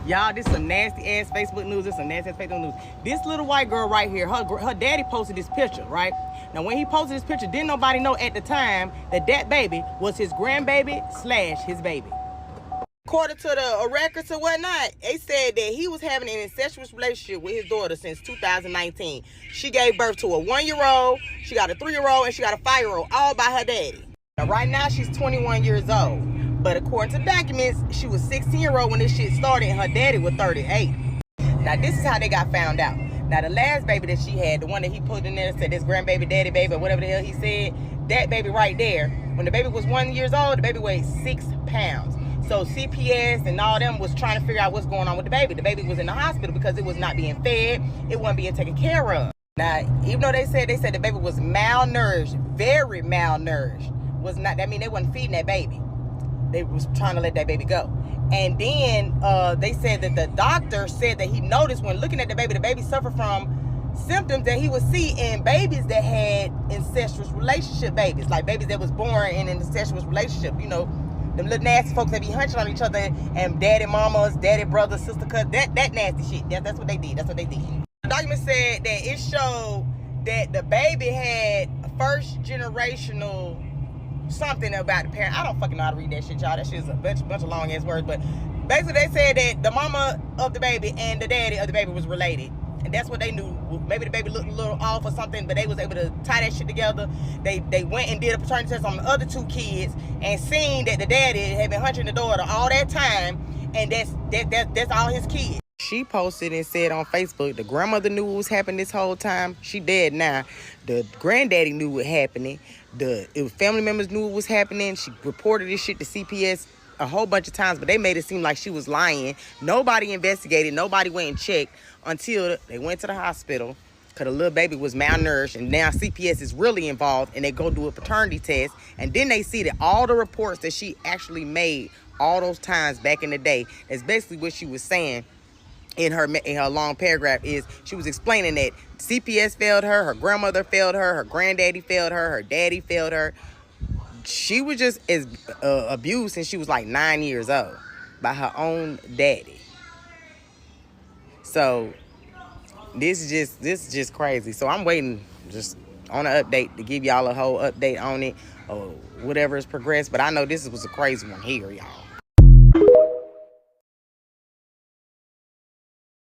Y'all, this is some nasty ass Facebook news. This is some nasty ass Facebook news. This little white girl right here, her daddy posted this picture, right? Now, when he posted this picture, didn't nobody know at the time that that baby was his grandbaby / his baby. According to the records and whatnot, they said that he was having an incestuous relationship with his daughter since 2019. She gave birth to a 1-year-old, she got a 3-year-old, and she got a 5-year-old, all by her daddy. Now, right now, she's 21 years old. But according to documents, she was 16-year-old when this shit started, and her daddy was 38. Now, this is how they got found out. Now, the last baby that she had, the one that he put in there, said this grandbaby, daddy baby, or whatever the hell he said, that baby right there, when the baby was 1 year old, the baby weighed 6 pounds. So CPS and all them was trying to figure out what's going on with the baby. The baby was in the hospital because it was not being fed. It wasn't being taken care of. Now, even though they said the baby was malnourished, very malnourished, was not, that mean they wasn't feeding that baby. They was trying to let that baby go. And then they said that the doctor said that he noticed when looking at the baby suffered from symptoms that he would see in babies that had incestuous relationship babies, like babies that was born in an incestuous relationship, you know, them little nasty folks that be hunching on each other and daddy mamas, daddy brothers, sister cousins, that nasty shit. That's what they did. That's what they did. The document said that it showed that the baby had first generational something about the parent. I don't fucking know how to read that shit, y'all. That shit is a bunch of long ass words. But basically they said that the mama of the baby and the daddy of the baby was related. And that's what they knew. Maybe the baby looked a little off or something, but they was able to tie that shit together. They went and did a paternity test on the other 2 kids and seen that the daddy had been hunching the daughter all that time, and that's all his kids. She posted and said on Facebook, the grandmother knew what was happening this whole time. She dead now. The granddaddy knew what happening. Family members knew what was happening. She reported this shit to CPS a whole bunch of times, but they made it seem like she was lying. Nobody investigated. Nobody went and checked until they went to the hospital because the little baby was malnourished, and now CPS is really involved, and they go do a paternity test, and then they see that all the reports that she actually made all those times back in the day, that's basically what she was saying in her long paragraph. Is she was explaining that CPS failed her grandmother failed her granddaddy failed her daddy failed her. She was just as abused since she was like 9 years old by her own daddy. So this is just crazy. So I'm waiting just on an update to give y'all a whole update on it or whatever is progressed. But I know this was a crazy one here, y'all.